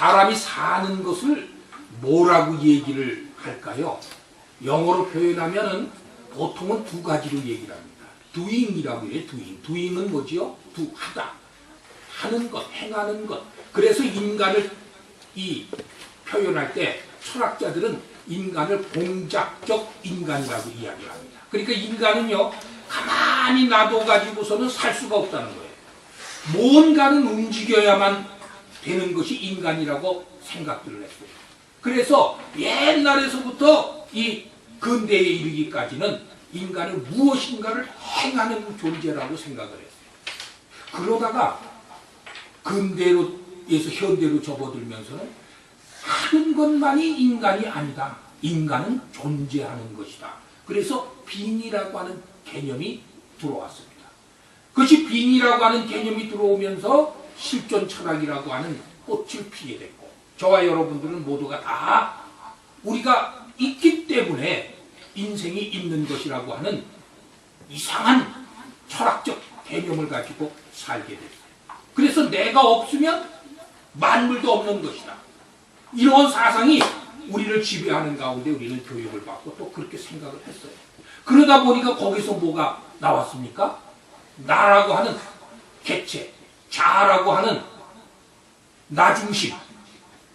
사람이 사는 것을 뭐라고 얘기를 할까요? 영어로 표현하면은 보통은 두 가지로 얘기를 합니다. doing이라고 해요. doing은 뭐지요? 하다. 하는 것, 행하는 것. 그래서 인간을 표현할 때 철학자들은 인간을 공작적 인간이라고 이야기를 합니다. 그러니까 인간은요, 가만히 놔둬가지고서는 살 수가 없다는 거예요. 뭔가는 움직여야만 되는 것이 인간이라고 생각들을 했어요. 그래서 옛날에서부터 이 근대에 이르기까지는 인간은 무엇인가를 행하는 존재라고 생각을 했어요. 그러다가 근대에서 현대로 접어들면서는 하는 것만이 인간이 아니다. 인간은 존재하는 것이다. 그래서 빙이라고 하는 개념이 들어왔습니다. 그것이 빙이라고 하는 개념이 들어오면서 실존 철학이라고 하는 꽃을 피게 됐고, 저와 여러분들은 모두가 다 우리가 있기 때문에 인생이 있는 것이라고 하는 이상한 철학적 개념을 가지고 살게 됐어요. 그래서 내가 없으면 만물도 없는 것이다. 이런 사상이 우리를 지배하는 가운데 우리는 교육을 받고 또 그렇게 생각을 했어요. 그러다 보니까 거기서 뭐가 나왔습니까? 나라고 하는 개체, 자라고 하는 나중심,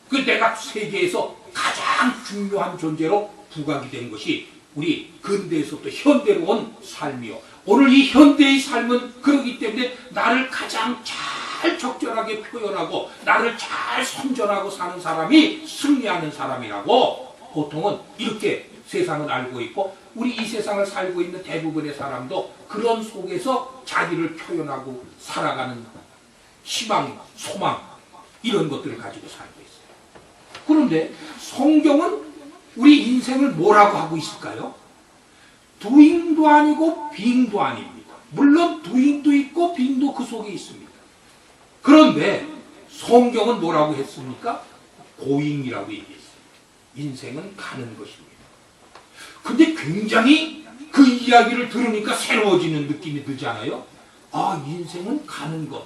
그 내가 세계에서 가장 중요한 존재로 부각이 된 것이 우리 근대에서부터 현대로 온 삶이요. 오늘 이 현대의 삶은 그러기 때문에 나를 가장 잘 적절하게 표현하고 나를 잘 선전하고 사는 사람이 승리하는 사람이라고 보통은 이렇게 세상은 알고 있고, 우리 이 세상을 살고 있는 대부분의 사람도 그런 속에서 자기를 표현하고 살아가는 희망, 소망, 이런 것들을 가지고 살고 있어요. 그런데 성경은 우리 인생을 뭐라고 하고 있을까요? doing도 아니고 being도 아닙니다. 물론 doing도 있고 being도 그 속에 있습니다. 그런데 성경은 뭐라고 했습니까? going이라고 얘기했어요. 인생은 가는 것입니다. 근데 굉장히 그 이야기를 들으니까 새로워지는 느낌이 들잖아요. 아, 인생은 가는 것.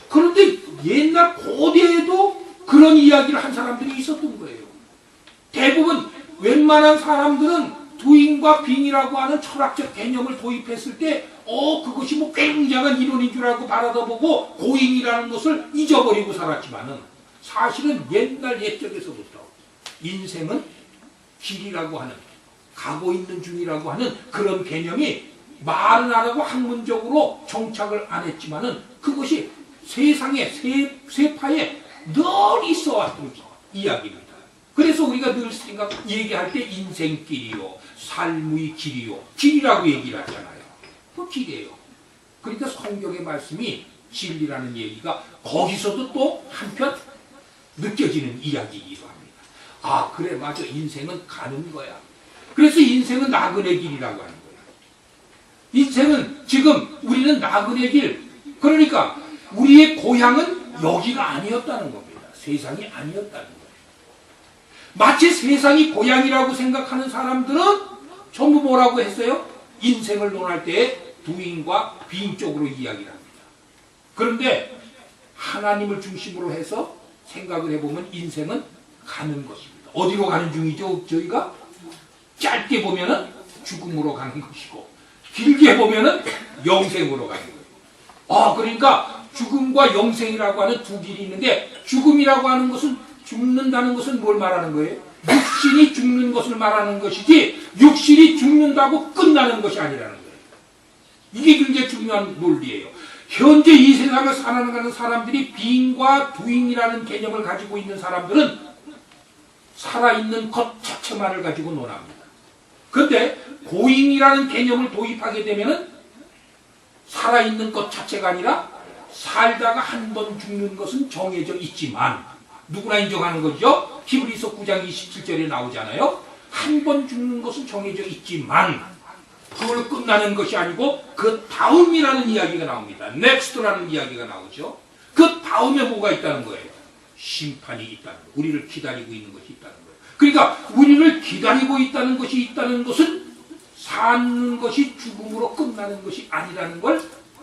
그런데 옛날 고대에도 그런 이야기를 한 사람들이 있었던 거예요. 대부분 웬만한 사람들은 doing과 being이라고 하는 철학적 개념을 도입했을 때 그것이 뭐 굉장한 이론인 줄 알고 바라다보고 going이라는 것을 잊어버리고 살았지만은, 사실은 옛날 옛적에서부터 인생은 길이라고 하는, 가고 있는 중이라고 하는 그런 개념이 말은 안 하고 학문적으로 정착을 안 했지만은 그것이 세상의 세파에 늘 있어 왔던 이야기입니다. 그래서 우리가 늘 얘기할 때 인생길이요, 삶의 길이요, 길이라고 얘기를 하잖아요. 그 길이에요. 그러니까 성경의 말씀이 진리라는 얘기가 거기서도 또 한편 느껴지는 이야기이기도 합니다. 아, 그래, 맞아. 인생은 가는 거야. 그래서 인생은 나그네 길이라고 하는 거예요. 인생은 지금 우리는 나그네 길, 그러니까 우리의 고향은 여기가 아니었다는 겁니다. 세상이 아니었다는 거예요. 마치 세상이 고향이라고 생각하는 사람들은 전부 뭐라고 했어요? 인생을 논할 때 doing과 being 쪽으로 이야기를 합니다. 그런데 하나님을 중심으로 해서 생각을 해보면 인생은 가는 것입니다. 어디로 가는 중이죠? 저희가 짧게 보면은 죽음으로 가는 것이고, 길게 보면은 영생으로 가는 거예요. 그러니까 죽음과 영생이라고 하는 두 길이 있는데, 죽음이라고 하는 것은, 죽는다는 것은 뭘 말하는 거예요? 육신이 죽는 것을 말하는 것이지, 육신이 죽는다고 끝나는 것이 아니라는 거예요. 이게 굉장히 중요한 논리예요. 현재 이 세상을 살아가는 사람들이 being과 doing이라는 개념을 가지고 있는 사람들은 살아있는 것 자체만을 가지고 논합니다. 그런데 going이라는 개념을 도입하게 되면은 살아있는 것 자체가 아니라 살다가 한 번 죽는 것은 정해져 있지만, 누구나 인정하는 거죠. 히브리서 9장 27절에 나오잖아요. 한 번 죽는 것은 정해져 있지만 그걸로 끝나는 것이 아니고 그 다음이라는 이야기가 나옵니다. 넥스트라는 이야기가 나오죠. 그 다음에 뭐가 있다는 거예요? 심판이 있다는 거예요. 우리를 기다리고 있는 것이 있다는 거예요. 그러니까 우리를 기다리고 있다는 것은 사는 것이 죽음으로 끝나는 것이 아니라는 걸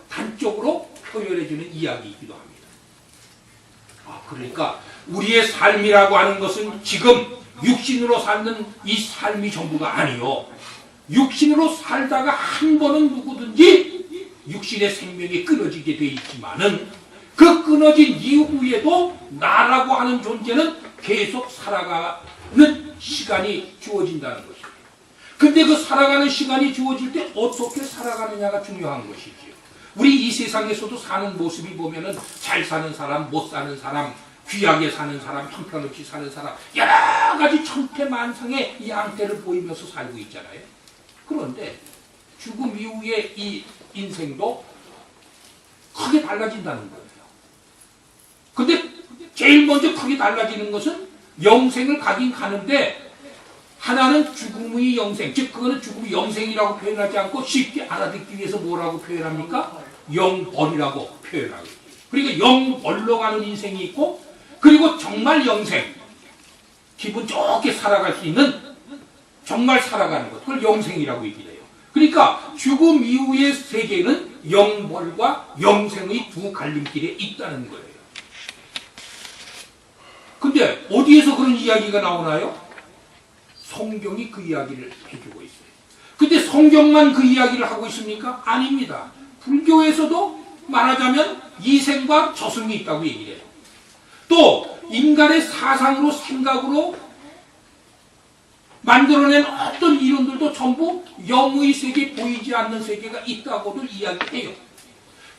단적으로 표현해주는 이야기이기도 합니다. 그러니까 우리의 삶이라고 하는 것은 지금 육신으로 사는 이 삶이 전부가 아니요. 육신으로 살다가 한 번은 누구든지 육신의 생명이 끊어지게 돼 있지만은 그 끊어진 이후에도 나라고 하는 존재는 계속 살아가는 시간이 주어진다는 것이에요. 근데 그 살아가는 시간이 주어질 때 어떻게 살아가느냐가 중요한 것이지요. 우리 이 세상에서도 사는 모습이 보면은 잘 사는 사람, 못 사는 사람, 귀하게 사는 사람, 형편없이 사는 사람, 여러 가지 천태만상의 이 양태를 보이면서 살고 있잖아요. 그런데 죽음 이후의 이 인생도 크게 달라진다는 거예요. 근데 제일 먼저 크게 달라지는 것은 영생을 가긴 가는데, 하나는 죽음의 영생, 즉 그거는 죽음의 영생이라고 표현하지 않고 쉽게 알아듣기 위해서 뭐라고 표현합니까? 영벌이라고 표현하고 있어요. 그러니까 영벌로 가는 인생이 있고, 그리고 정말 영생, 기분 좋게 살아갈 수 있는 정말 살아가는 것, 그걸 영생이라고 얘기해요. 그러니까 죽음 이후의 세계는 영벌과 영생의 두 갈림길에 있다는 거예요. 근데 어디에서 그런 이야기가 나오나요? 성경이 그 이야기를 해주고 있어요. 근데 성경만 그 이야기를 하고 있습니까? 아닙니다. 불교에서도 말하자면 이생과 저승이 있다고 얘기를 해요. 또 인간의 사상으로 생각으로 만들어낸 어떤 이론들도 전부 영의 세계, 보이지 않는 세계가 있다고도 이야기해요.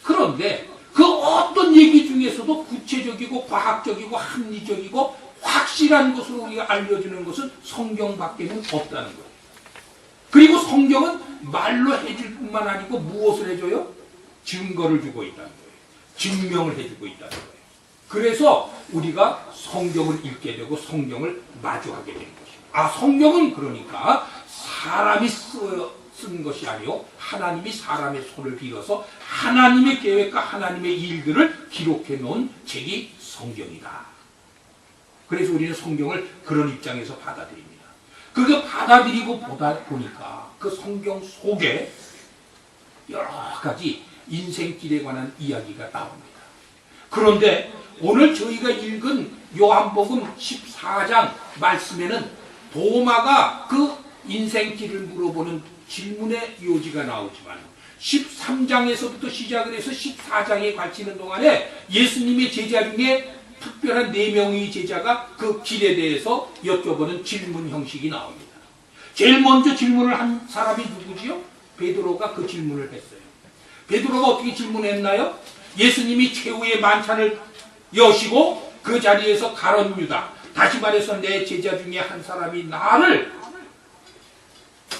그런데 그 어떤 얘기 중에서도 구체적이고 과학적이고 합리적이고 확실한 것으로 우리가 알려주는 것은 성경밖에는 없다는 거예요. 그리고 성경은 말로 해줄 뿐만 아니고 무엇을 해줘요? 증거를 주고 있다는 거예요. 증명을 해주고 있다는 거예요. 그래서 우리가 성경을 읽게 되고 성경을 마주하게 되는 것입니다. 성경은 그러니까 사람이 쓴 것이 아니요, 하나님이 사람의 손을 빌어서 하나님의 계획과 하나님의 일들을 기록해 놓은 책이 성경이다. 그래서 우리는 성경을 그런 입장에서 받아들입니다. 그렇게 받아들이고 보다 보니까 그 성경 속에 여러 가지 인생길에 관한 이야기가 나옵니다. 그런데 오늘 저희가 읽은 요한복음 14장 말씀에는 도마가 그 인생길을 물어보는 질문의 요지가 나오지만 13장에서부터 시작을 해서 14장에 걸치는 동안에 예수님의 제자 중에 특별한 4명의 제자가 그 길에 대해서 여쭤보는 질문 형식이 나옵니다. 제일 먼저 질문을 한 사람이 누구지요? 베드로가 그 질문을 했어요. 베드로가 어떻게 질문했나요? 예수님이 최후의 만찬을 여시고 그 자리에서 가룟 유다, 다시 말해서 내 제자 중에 한 사람이 나를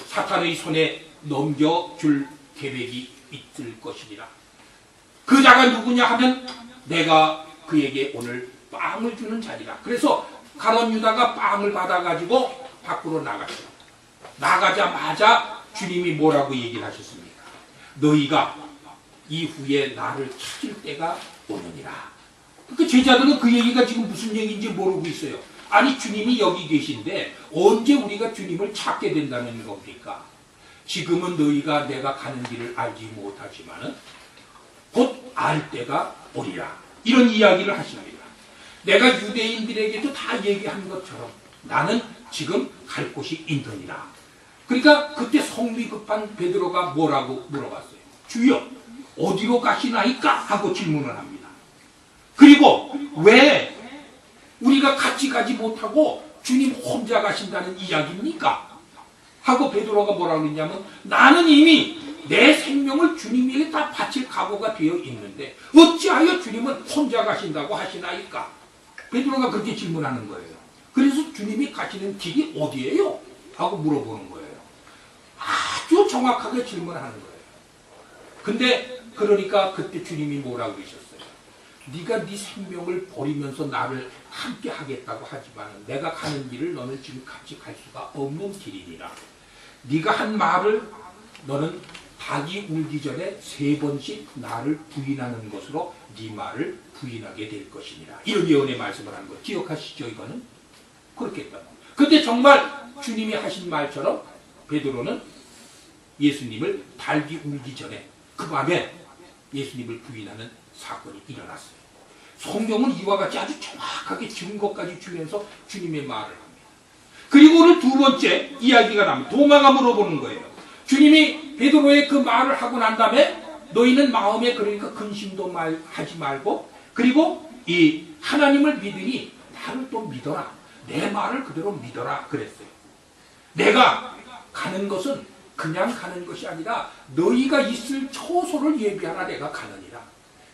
사탄의 손에 넘겨줄 계획이 있을 것이니라. 그 자가 누구냐 하면 내가 그에게 오늘 빵을 주는 자리라. 그래서 가룟 유다가 빵을 받아가지고 밖으로 나갔죠. 나가자마자 주님이 뭐라고 얘기를 하셨습니까? 너희가 이후에 나를 찾을 때가 오느니라. 그러니까 제자들은 그 얘기가 지금 무슨 얘기인지 모르고 있어요. 아니 주님이 여기 계신데 언제 우리가 주님을 찾게 된다는 겁니까? 지금은 너희가 내가 가는 길을 알지 못하지만은 곧 알 때가 오리라. 이런 이야기를 하십니다. 내가 유대인들에게도 다 얘기한 것처럼 나는 지금 갈 곳이 있느니라. 그러니까 그때 성미 급한 베드로가 뭐라고 물어봤어요? 주여 어디로 가시나이까? 하고 질문을 합니다. 그리고 왜 우리가 같이 가지 못하고 주님 혼자 가신다는 이야기입니까? 하고 베드로가 뭐라고 했냐면 나는 이미 내 생명을 주님에게 다 바칠 각오가 되어 있는데 어찌하여 주님은 혼자 가신다고 하시나이까? 베드로가 그렇게 질문하는 거예요. 그래서 주님이 가시는 길이 어디예요? 하고 물어보는 거예요. 아주 정확하게 질문하는 거예요. 근데 그러니까 그때 주님이 뭐라고 그러셨어요? 네가 네 생명을 버리면서 나를 함께 하겠다고 하지만 내가 가는 길을 너는 지금 같이 갈 수가 없는 길이니라. 네가 한 말을 너는 닭이 울기 전에 3번씩 나를 부인하는 것으로 네 말을 부인하게 될 것이니라. 이런 예언의 말씀을 하는 거 기억하시죠? 이거는 그렇게 했다고. 근데 정말 주님이 하신 말처럼 베드로는 예수님을 닭이 울기 전에 그 밤에 예수님을 부인하는 사건이 일어났어요. 성경은 이와 같이 아주 정확하게 증거까지 주면서 주님의 말을 합니다. 그리고 오늘 두 번째 이야기가 나옵니다. 도마가 물어보는 거예요. 주님이 베드로의 그 말을 하고 난 다음에 너희는 마음에 그러니까 근심도 하지 말고 그리고 이 하나님을 믿으니 나를 또 믿어라. 내 말을 그대로 믿어라 그랬어요. 내가 가는 것은 그냥 가는 것이 아니라 너희가 있을 처소를 예비하라 내가 가느니라.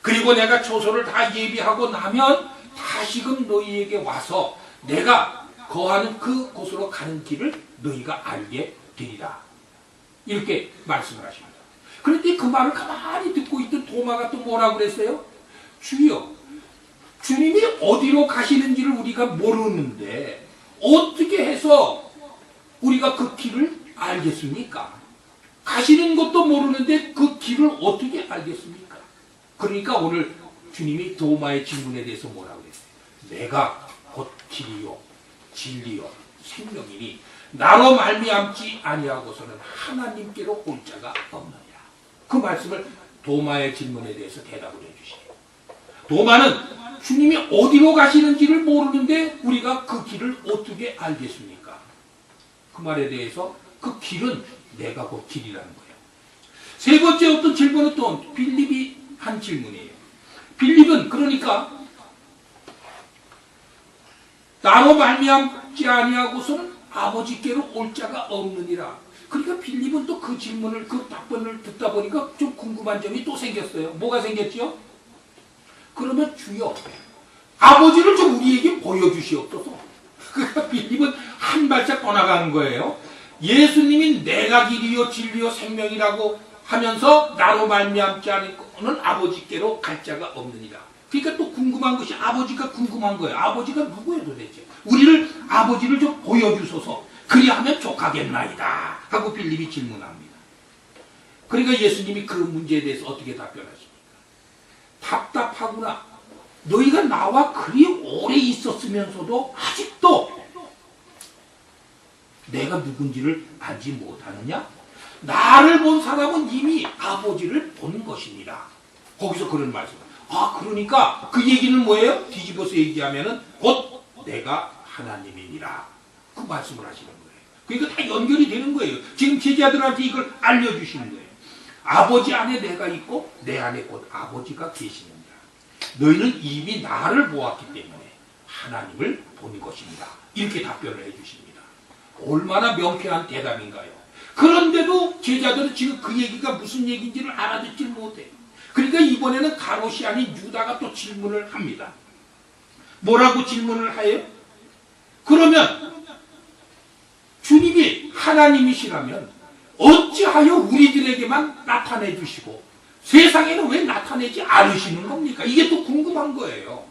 그리고 내가 처소를 다 예비하고 나면 다시금 너희에게 와서 내가 거하는 그 곳으로 가는 길을 너희가 알게 되리라. 이렇게 말씀을 하십니다. 그런데 그 말을 가만히 듣고 있던 도마가 또 뭐라고 그랬어요? 주여, 주님이 어디로 가시는지를 우리가 모르는데 어떻게 해서 우리가 그 길을 알겠습니까? 가시는 것도 모르는데 그 길을 어떻게 알겠습니까? 그러니까 오늘 주님이 도마의 질문에 대해서 뭐라고 그랬어요? 내가 곧 길이요 진리요 생명이니 나로 말미암지 아니하고서는 하나님께로 올 자가 없느니라. 그 말씀을 도마의 질문에 대해서 대답을 해주시네요. 도마는 주님이 어디로 가시는지를 모르는데 우리가 그 길을 어떻게 알겠습니까? 그 말에 대해서 그 길은 내가 곧 길이라는 거예요. 세 번째 어떤 질문은 또 빌립이 한 질문이에요. 빌립은 그러니까 나로 말미암지 아니하고서는 아버지께로 올 자가 없느니라. 그러니까 빌립은 또 그 질문을 그 답변을 듣다 보니까 좀 궁금한 점이 또 생겼어요. 뭐가 생겼죠? 그러면 주여 아버지를 좀 우리에게 보여주시옵소서. 그러니까 빌립은 한 발짝 떠나가는 거예요. 예수님이 내가 길이요 진리요 생명이라고 하면서 나로 말미암지 않고는 아버지께로 갈 자가 없느니라. 그러니까 또 궁금한 것이 아버지가 궁금한 거예요. 아버지가 누구예요 도대체? 우리를 아버지를 좀 보여주소서. 그리하면 족하겠나이다 하고 빌립이 질문합니다. 그러니까 예수님이 그 문제에 대해서 어떻게 답변하십니까? 답답하구나. 너희가 나와 그리 오래 있었으면서도 아직도 내가 누군지를 알지 못하느냐? 나를 본 사람은 이미 아버지를 본 것이니라. 거기서 그런 말씀. 아, 그러니까 그 얘기는 뭐예요? 뒤집어서 얘기하면은 곧 내가 하나님이니라. 그 말씀을 하시는 거예요. 그러니까 다 연결이 되는 거예요. 지금 제자들한테 이걸 알려주시는 거예요. 아버지 안에 내가 있고 내 안에 곧 아버지가 계시느니라. 너희는 이미 나를 보았기 때문에 하나님을 본 것입니다. 이렇게 답변을 해주십니다. 얼마나 명쾌한 대답인가요? 그런데도 제자들은 지금 그 얘기가 무슨 얘기인지를 알아듣지 못해요. 그러니까 이번에는 가롯이 아닌 유다가 또 질문을 합니다. 뭐라고 질문을 해요? 그러면 주님이 하나님이시라면 어찌하여 우리들에게만 나타내 주시고 세상에는 왜 나타내지 않으시는 겁니까? 이게 또 궁금한 거예요.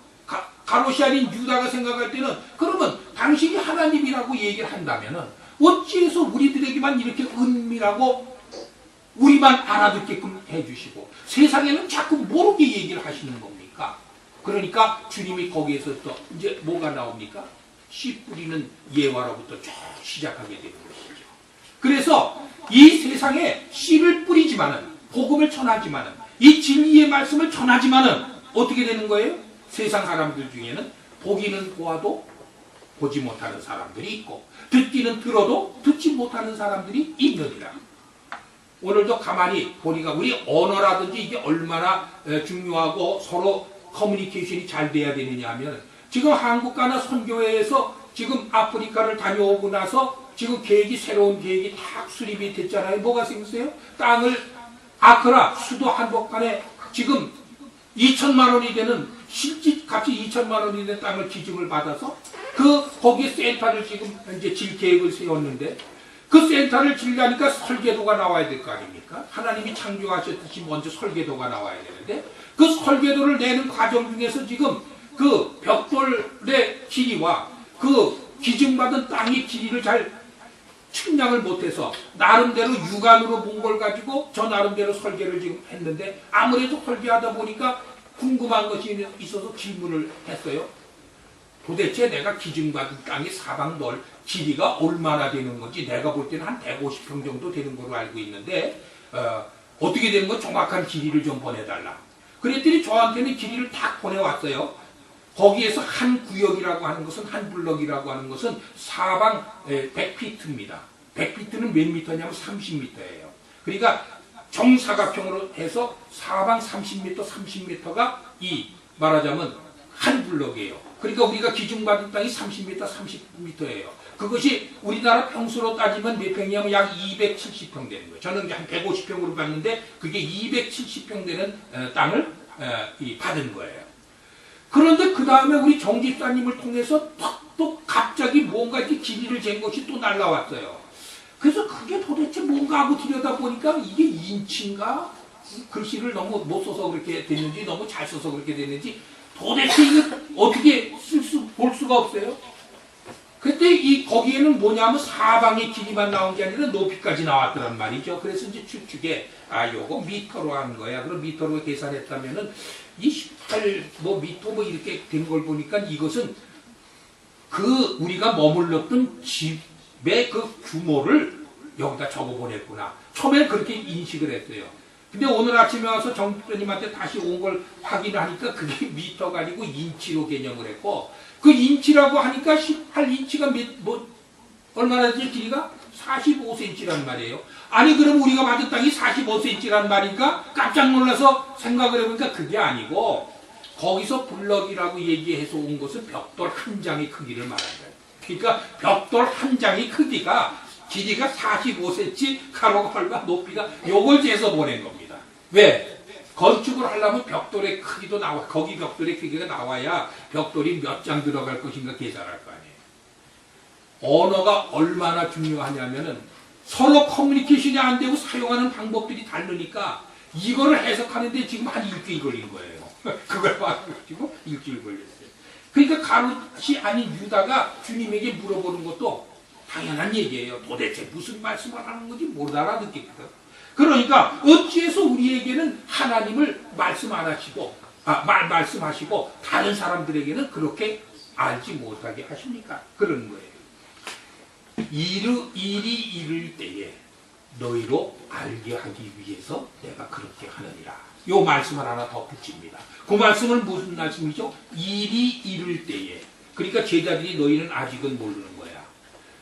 가롯이 아닌 유다가 생각할 때는 그러면 당신이 하나님이라고 얘기를 한다면 어찌해서 우리들에게만 이렇게 은밀하고 우리만 알아듣게끔 해주시고 세상에는 자꾸 모르게 얘기를 하시는 겁니까? 그러니까 주님이 거기에서 또 이제 뭐가 나옵니까? 씨 뿌리는 예화로부터 쭉 시작하게 되는 것이죠. 그래서 이 세상에 씨를 뿌리지만은 복음을 전하지만은 이 진리의 말씀을 전하지만은 어떻게 되는 거예요? 세상 사람들 중에는 보기는 보아도 보지 못하는 사람들이 있고 듣기는 들어도 듣지 못하는 사람들이 있느니라. 오늘도 가만히 보니까 우리 언어라든지 이게 얼마나 중요하고 서로 커뮤니케이션이 잘 돼야 되느냐 하면 지금 한국가나 선교회에서 지금 아프리카를 다녀오고 나서 지금 계획이 새로운 계획이 딱 수립이 됐잖아요. 뭐가 생겼어요? 땅을 아크라 수도 한복판에 지금 2천만 원이 되는 실질 값이 2천만 원이 되는 땅을 지정을 받아서 거기에 센터를 지금 이제 질 계획을 세웠는데 그 센터를 지려니까 설계도가 나와야 될 거 아닙니까? 하나님이 창조하셨듯이 먼저 설계도가 나와야 되는데 그 설계도를 내는 과정 중에서 지금 그 벽돌의 길이와 그 기증받은 땅의 길이를 잘 측량을 못해서 나름대로 육안으로 본 걸 가지고 저 나름대로 설계를 지금 했는데 아무래도 설계하다 보니까 궁금한 것이 있어서 질문을 했어요. 도대체 내가 기증받은 땅이 사방 넓 길이가 얼마나 되는 건지 내가 볼 때는 한 150평 정도 되는 걸로 알고 있는데 어떻게 되는 건 정확한 길이를 좀 보내달라. 그랬더니 저한테는 길이를 딱 보내왔어요. 거기에서 한 구역이라고 하는 것은, 한 블럭이라고 하는 것은 사방 100피트입니다. 100피트는 몇 미터냐면 30미터예요. 그러니까 정사각형으로 해서 사방 30m, 30m가 말하자면 한 블럭이에요. 그러니까 우리가 기증받은 땅이 30m, 30m예요. 그것이 우리나라 평수로 따지면 몇 평이냐면 약 270평 되는 거예요. 저는 한 150평으로 봤는데 그게 270평 되는 땅을 받은 거예요. 그런데 그 다음에 우리 정 집사님을 통해서 또 갑자기 뭔가 이렇게 길이를 잰 것이 또 날라왔어요. 그래서 그게 도대체 뭔가 하고 들여다보니까 이게 인치인가? 글씨를 너무 못 써서 그렇게 됐는지, 너무 잘 써서 그렇게 됐는지, 도대체 이거 어떻게 볼 수가 없어요. 그때 거기에는 뭐냐면 사방의 길이만 나온 게 아니라 높이까지 나왔더란 말이죠. 그래서 이제 추측에, 요거 미터로 한 거야. 그럼 미터로 계산했다면은, 이 18, 미터 이렇게 된 걸 보니까 이것은 우리가 머물렀던 집의 그 규모를 여기다 적어 보냈구나. 처음에는 그렇게 인식을 했어요. 근데 오늘 아침에 와서 정부님한테 다시 온 걸 확인하니까 그게 미터가 아니고 인치로 개념을 했고, 그 인치라고 하니까 18인치가 얼마나 되지 길이가? 45cm란 말이에요. 아니 그럼 우리가 받은 땅이 45cm란 말이니까 깜짝 놀라서 생각을 해보니까 그게 아니고, 거기서 블럭이라고 얘기해서 온 것은 벽돌 한 장의 크기를 말하는 거예요. 그러니까 벽돌 한 장의 크기가 길이가 45cm, 가로가 얼마, 높이가 요걸 재서 보낸 겁니다. 왜? 건축을 하려면 벽돌의 크기도 나와, 거기 벽돌의 크기가 나와야 벽돌이 몇 장 들어갈 것인가 계산할 거 아니에요. 언어가 얼마나 중요하냐면은 서로 커뮤니케이션이 안 되고 사용하는 방법들이 다르니까 이거를 해석하는데 지금 한 일주일 걸린 거예요. 그걸 봐가지고 일주일 걸렸어요. 그러니까 가롯이 아닌 유다가 주님에게 물어보는 것도 당연한 얘기예요. 도대체 무슨 말씀을 하는 건지 못 알아듣겠거든. 그러니까 어찌해서 우리에게는 하나님을 말씀 안 하시고, 말씀하시고 다른 사람들에게는 그렇게 알지 못하게 하십니까? 그런 거예요. 일이 이를 때에 너희로 알게 하기 위해서 내가 그렇게 하느니라. 요 말씀을 하나 더 붙입니다. 그 말씀은 무슨 말씀이죠? 일이 이를 때에. 그러니까 제자들이 너희는 아직은 모르는 거야.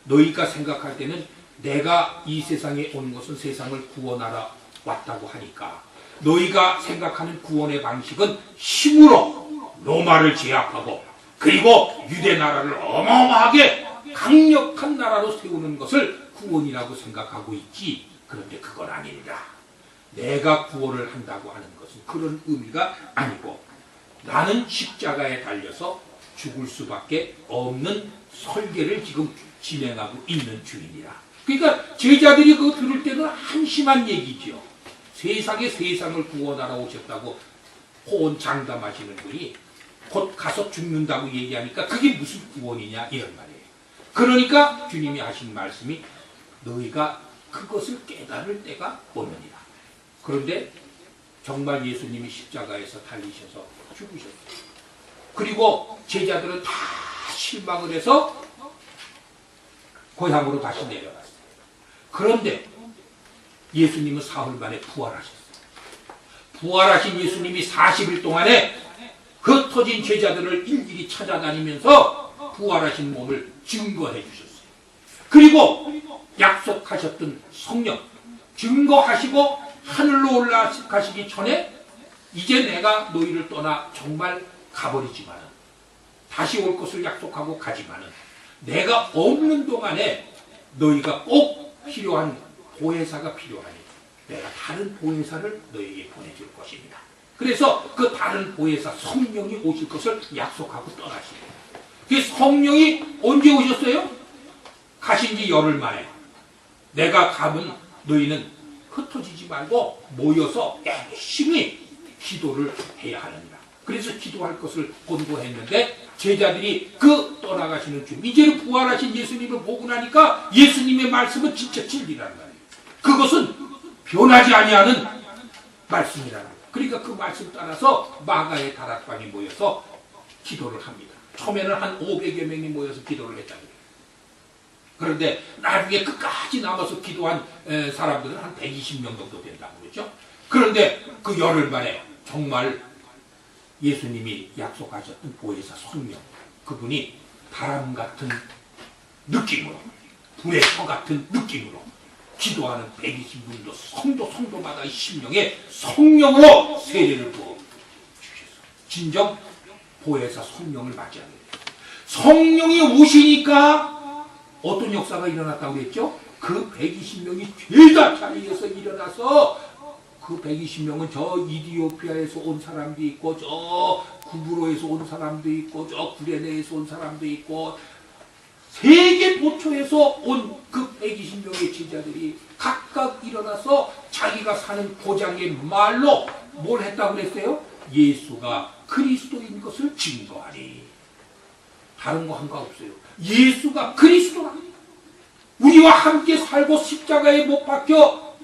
너희가 생각할 때는 내가 이 세상에 온 것은 세상을 구원하러 왔다고 하니까, 너희가 생각하는 구원의 방식은 힘으로 로마를 제압하고 그리고 유대 나라를 어마어마하게 강력한 나라로 세우는 것을 구원이라고 생각하고 있지. 그런데 그건 아닙니다. 내가 구원을 한다고 하는 것은 그런 의미가 아니고, 나는 십자가에 달려서 죽을 수밖에 없는 설계를 지금 진행하고 있는 중이니라. 그러니까 제자들이 그거 들을 때는 한심한 얘기죠. 세상을 구원하러 오셨다고 호언 장담하시는 분이 곧 가서 죽는다고 얘기하니까 그게 무슨 구원이냐 이런 말이에요. 그러니까 주님이 하신 말씀이 너희가 그것을 깨달을 때가 오느니라. 그런데 정말 예수님이 십자가에서 달리셔서 죽으셨어요. 그리고 제자들은 다 실망을 해서 고향으로 다시 내려갔어요. 그런데 예수님은 사흘 만에 부활하셨어요. 부활하신 예수님이 40일 동안에 흩어진 제자들을 일일이 찾아다니면서 부활하신 몸을 증거해 주셨어요. 그리고 약속하셨던 성령 증거하시고 하늘로 올라가시기 전에 이제 내가 너희를 떠나 정말 가버리지만은, 다시 올 것을 약속하고 가지만은, 내가 없는 동안에 너희가 꼭 필요한 보혜사가 필요하니 내가 다른 보혜사를 너희에게 보내줄 것입니다. 그래서 그 다른 보혜사 성령이 오실 것을 약속하고 떠나시고, 그 성령이 언제 오셨어요? 가신 지 열흘 만에. 내가 가면 너희는 흩어지지 말고 모여서 열심히 기도를 해야 하느니라. 그래서 기도할 것을 권고했는데, 제자들이 그 떠나가시는 중 이제는 부활하신 예수님을 보고 나니까 예수님의 말씀은 진짜 진리라는 거예요. 그것은 변하지 아니하는 말씀이라는 거예요. 그러니까 그 말씀 따라서 마가의 다락방에 모여서 기도를 합니다. 처음에는 한 500여 명이 모여서 기도를 했다는 거예요. 그런데 나중에 끝까지 남아서 기도한 사람들은 한 120명 정도 된다고 그러죠. 그런데 그 열흘 만에 정말 예수님이 약속하셨던 보혜사 성령, 그분이 바람 같은 느낌으로, 불의 터 같은 느낌으로 기도하는 120분도 성도마다 심령에 성령으로 세례를 부어 주셔서 진정 보혜사 성령을 맞이하게 돼요. 성령이 오시니까 어떤 역사가 일어났다고 그랬죠? 그 120명이 죄다 자리에서 일어나서 그 120명은 저 이디오피아에서 온 사람도 있고, 저 구브로에서 온 사람도 있고, 저 구레네에서 온 사람도 있고, 세계 보초에서 온 그 120명의 제자들이 각각 일어나서 자기가 사는 고장의 말로 뭘 했다고 그랬어요? 예수가 그리스도인 것을 증거하니. 다른 거 한 거 없어요. 예수가 그리스도라. 우리와 함께 살고 십자가에 못 박혀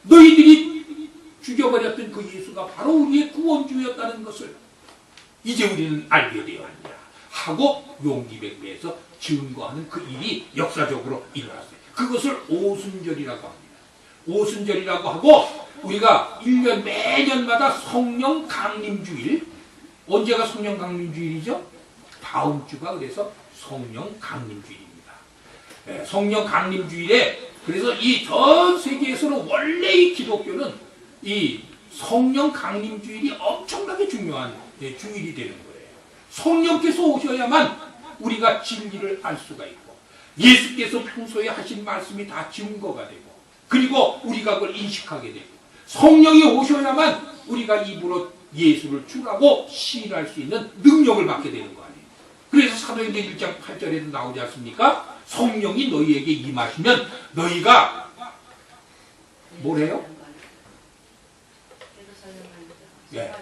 너희들이 죽여버렸던 그 예수가 바로 우리의 구원주였다는 것을 이제 우리는 알게 되었느냐 하고 용기백배에서 증거하는 그 일이 역사적으로 일어났어요. 그것을 오순절이라고 합니다. 오순절이라고 하고, 우리가 1년 매년마다 성령 강림주일, 언제가 성령 강림주일이죠? 다음 주가 그래서 성령 강림주일입니다. 네, 성령 강림주일에, 그래서 이 전 세계에서는 원래 이 기독교는 이 성령 강림주일이 엄청나게 중요한 주일이 되는 거예요. 성령께서 오셔야만 우리가 진리를 알 수가 있고, 예수께서 평소에 하신 말씀이 다 증거가 되고, 그리고 우리가 그걸 인식하게 되고, 성령이 오셔야만 우리가 입으로 예수를 주라고 시인할 수 있는 능력을 받게 되는 거 아니에요. 그래서 사도행전 1장 8절에도 나오지 않습니까? 성령이 너희에게 임하시면 너희가 뭘 해요? 네.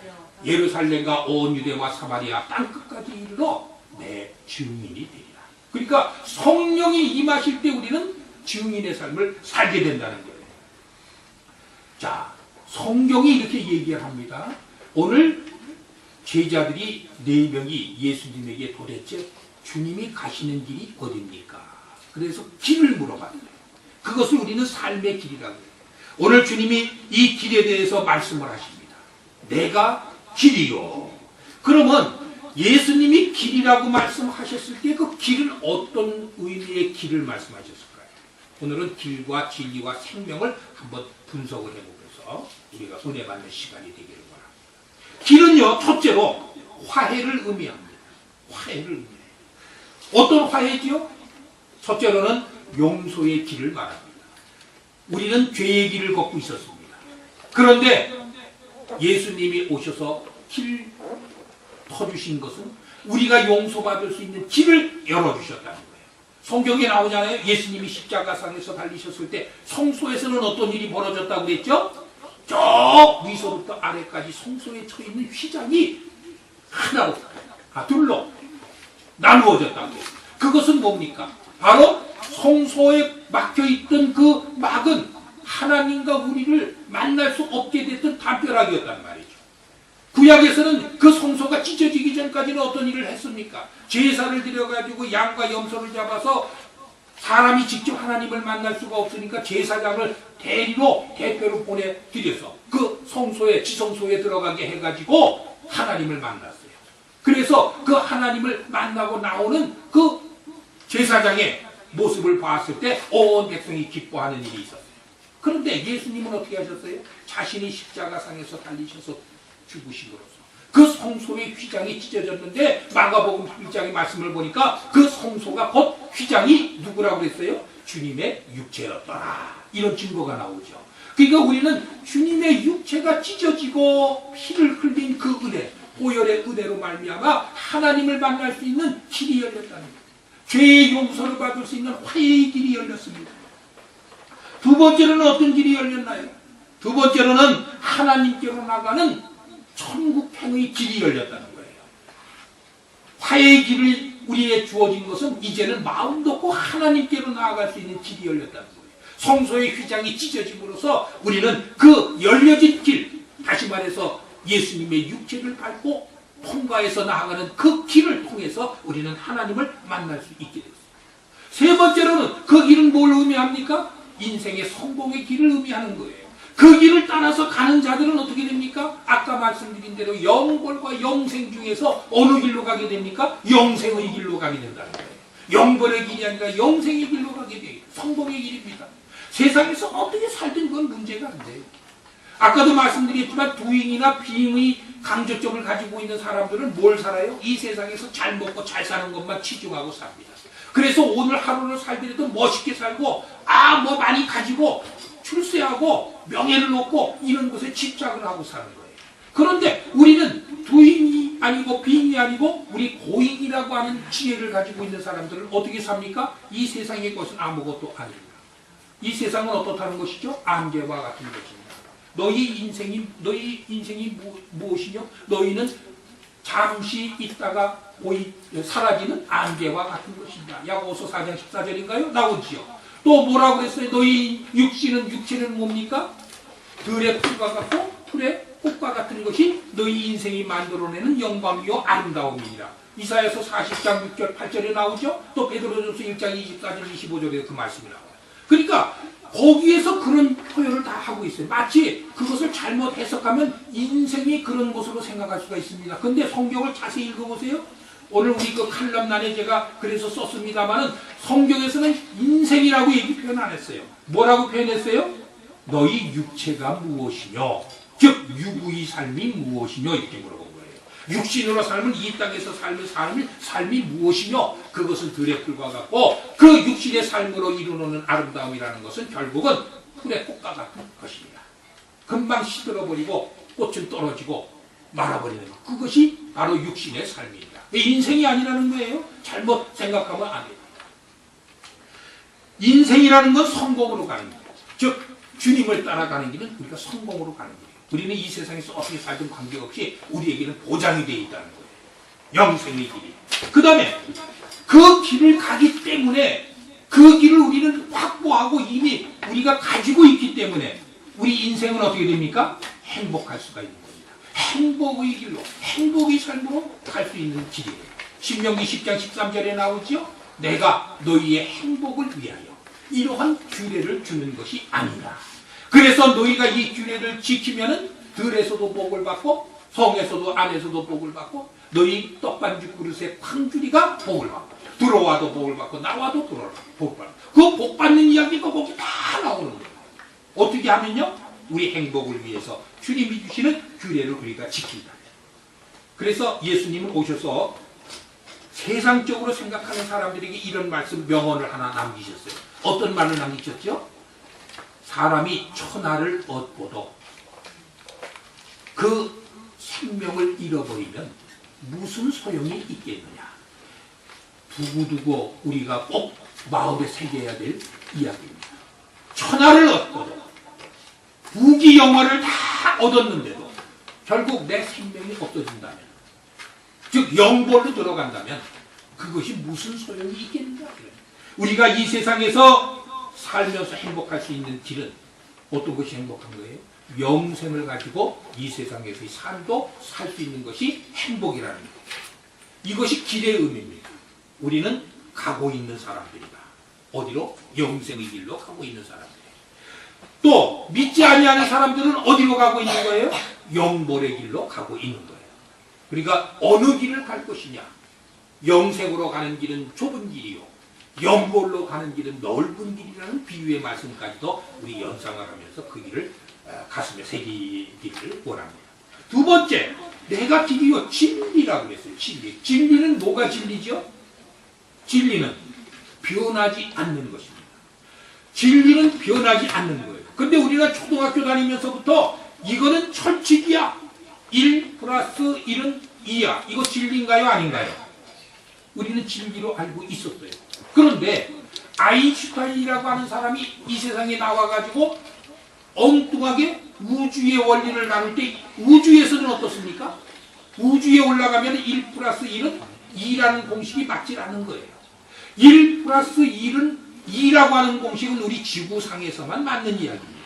예루살렘과 온 유대와 사마리아 땅끝까지 이르러 내 증인이 되리라. 그러니까 성령이 임하실 때 우리는 증인의 삶을 살게 된다는 거예요. 자, 성경이 이렇게 얘기를 합니다. 오늘 제자들이 4명이 예수님에게 도대체 주님이 가시는 길이 어딥니까? 그래서 길을 물어봤어요. 그것을 우리는 삶의 길이라고 해요. 오늘 주님이 이 길에 대해서 말씀을 하십니다. 내가 길이요. 그러면 예수님이 길이라고 말씀하셨을 때 그 길은 어떤 의미의 길을 말씀하셨을까요? 오늘은 길과 진리와 생명을 한번 분석을 해보면서 우리가 은혜 받는 시간이 되기를 바랍니다. 길은요, 첫째로 화해를 의미합니다. 화해를 의미해요. 어떤 화해지요? 첫째로는 용서의 길을 말합니다. 우리는 죄의 길을 걷고 있었습니다. 그런데 예수님이 오셔서 길 터주신 것은 우리가 용서받을 수 있는 길을 열어주셨다는 거예요. 성경에 나오잖아요. 예수님이 십자가상에서 달리셨을 때 성소에서는 어떤 일이 벌어졌다고 그랬죠? 저 위서부터 아래까지 성소에 처있는 휘장이 하나로, 둘로 나누어졌다고 해요. 그것은 뭡니까? 바로 성소에 막혀있던 그 막은 하나님과 우리를 만날 수 없게 됐던 담벼락이었단 말이죠. 구약에서는 그 성소가 찢어지기 전까지는 어떤 일을 했습니까? 제사를 드려가지고 양과 염소를 잡아서 사람이 직접 하나님을 만날 수가 없으니까 제사장을 대표로 보내드려서 그 성소에, 지성소에 들어가게 해가지고 하나님을 만났어요. 그래서 그 하나님을 만나고 나오는 그 제사장의 모습을 봤을 때 온 백성이 기뻐하는 일이 있었어요. 그런데 예수님은 어떻게 하셨어요? 자신이 십자가상에서 달리셔서 죽으심으로써 그 성소의 휘장이 찢어졌는데, 마가복음 1장의 말씀을 보니까 그 성소가 곧 휘장이 누구라고 그랬어요? 주님의 육체였더라. 이런 증거가 나오죠. 그러니까 우리는 주님의 육체가 찢어지고 피를 흘린 그 은혜, 보혈의 은혜로 말미암아 하나님을 만날 수 있는 길이 열렸다는 거예요. 죄의 용서를 받을 수 있는 화해의 길이 열렸습니다. 두 번째로는 어떤 길이 열렸나요? 두 번째로는 하나님께로 나가는 천국행의 길이 열렸다는 거예요. 화해의 길을 우리에게 주어진 것은 이제는 마음 놓고 하나님께로 나아갈 수 있는 길이 열렸다는 거예요. 성소의 휘장이 찢어짐으로써 우리는 그 열려진 길, 다시 말해서 예수님의 육체를 밟고 통과해서 나아가는 그 길을 통해서 우리는 하나님을 만날 수 있게 됐어요. 세 번째로는 그 길은 뭘 의미합니까? 인생의 성공의 길을 의미하는 거예요. 그 길을 따라서 가는 자들은 어떻게 됩니까? 아까 말씀드린 대로 영벌과 영생 중에서 어느 길로 가게 됩니까? 영생의 길로 가게 된다는 거예요. 영벌의 길이 아니라 영생의 길로 가게 돼요. 성공의 길입니다. 세상에서 어떻게 살든 그건 문제가 안 돼요. 아까도 말씀드렸지만 도잉이나 비잉의 강조점을 가지고 있는 사람들은 뭘 살아요? 이 세상에서 잘 먹고 잘 사는 것만 치중하고 삽니다. 그래서 오늘 하루를 살더라도 멋있게 살고 뭐 많이 가지고 출세하고 명예를 얻고 이런 것에 집착을 하고 사는 거예요. 그런데 우리는 도잉이 아니고 비잉이 아니고 우리 고잉이라고 하는 지혜를 가지고 있는 사람들은 어떻게 삽니까? 이 세상의 것은 아무것도 아닙니다. 이 세상은 어떻다는 것이죠? 안개와 같은 것입니다. 너희 인생이 무엇이냐? 너희는 잠시 있다가 사라지는 안개와 같은 것입니다. 야고보서 4장 14절인가요? 나오지요. 또 뭐라고 그랬어요? 너희 육체는 뭡니까? 들의 풀과 같고 풀의 꽃과 같은 것이 너희 인생이 만들어내는 영광이요 아름다움이니라. 이사야서 40장 6절 8절에 나오죠. 또 베드로전서 1장 24절 25절에 그 말씀이 나와요. 그러니까 거기에서 그런 표현을 다 하고 있어요. 마치 그것을 잘못 해석하면 인생이 그런 것으로 생각할 수가 있습니다. 근데 성경을 자세히 읽어보세요. 오늘 우리 그 칼럼란에 제가 그래서 썼습니다만은 성경에서는 인생이라고 얘기 표현 안 했어요. 뭐라고 표현했어요? 너희 육체가 무엇이뇨? 즉 유구의 삶이 무엇이뇨? 이렇게 물어본 거예요. 육신으로 삶은 이 땅에서 삶이 무엇이뇨? 그것은 들의 풀과 같고 그 육신의 삶으로 이루는 아름다움이라는 것은 결국은 풀의 꽃과 같은 것입니다. 금방 시들어버리고 꽃은 떨어지고 말아버리는 것. 그것이 바로 육신의 삶입니다. 인생이 아니라는 거예요. 잘못 생각하면 안 돼요. 인생이라는 건 성공으로 가는 거예요. 즉 주님을 따라가는 길은 우리가 성공으로 가는 거예요. 우리는 이 세상에서 어떻게 살든 관계없이 우리에게는 보장이 되어 있다는 거예요. 영생의 길이. 그 다음에 그 길을 가기 때문에 그 길을 우리는 확보하고 이미 우리가 가지고 있기 때문에 우리 인생은 어떻게 됩니까? 행복할 수가 있는 겁니다. 행복의 길로, 행복의 삶으로 갈 수 있는 길이에요. 신명기 10장 13절에 나오죠. 내가 너희의 행복을 위하여 이러한 규례를 주는 것이 아니라. 그래서 너희가 이 규례를 지키면은 들에서도 복을 받고 성에서도 안에서도 복을 받고 너희 떡반죽 그릇의 쾅주리가 복을 받고 들어와도 복을 받고 나와도 복을 받고 그 복 받는 이야기가 거기 다 나오는 거예요. 어떻게 하면요? 우리 행복을 위해서 주님이 주시는 규례를 우리가 지킨다. 그래서 예수님은 오셔서 세상적으로 생각하는 사람들에게 이런 말씀 명언을 하나 남기셨어요. 어떤 말을 남기셨죠? 사람이 천하를 얻고도 그 생명을 잃어버리면 무슨 소용이 있겠느냐. 두고두고 우리가 꼭 마음에 새겨야 될 이야기입니다. 천하를 얻고도 부귀영화를 다 얻었는데도 결국 내 생명이 없어진다면, 즉 영벌로 들어간다면 그것이 무슨 소용이 있겠는가. 우리가 이 세상에서 살면서 행복할 수 있는 길은 어떤 것이 행복한 거예요? 영생을 가지고 이 세상에서의 삶도 살 수 있는 것이 행복이라는 거예요. 이것이 길의 의미입니다. 우리는 가고 있는 사람들이다. 어디로? 영생의 길로 가고 있는 사람들. 또 믿지 아니하는 사람들은 어디로 가고 있는 거예요? 영벌의 길로 가고 있는 거예요. 그러니까 어느 길을 갈 것이냐. 영생으로 가는 길은 좁은 길이요, 영벌로 가는 길은 넓은 길이라는 비유의 말씀까지도 우리 연상을 하면서 그 길을 가슴에 새기기를 원합니다. 두 번째, 내가 길이요 진리라고 그랬어요. 진리는 뭐가 진리죠? 진리는 변하지 않는 것입니다. 진리는 변하지 않는 거예요. 근데 우리가 초등학교 다니면서부터 이거는 철칙이야, 1 플러스 1은 2야, 이거 진리인가요 아닌가요? 우리는 진리로 알고 있었어요. 그런데 아인슈타인이라고 하는 사람이 이 세상에 나와가지고 엉뚱하게 우주의 원리를 나눌 때 우주에서는 어떻습니까? 우주에 올라가면 1 플러스 1은 2라는 공식이 맞지 않는 거예요. 1 플러스 1은 2라고 하는 공식은 우리 지구상에서만 맞는 이야기입니다.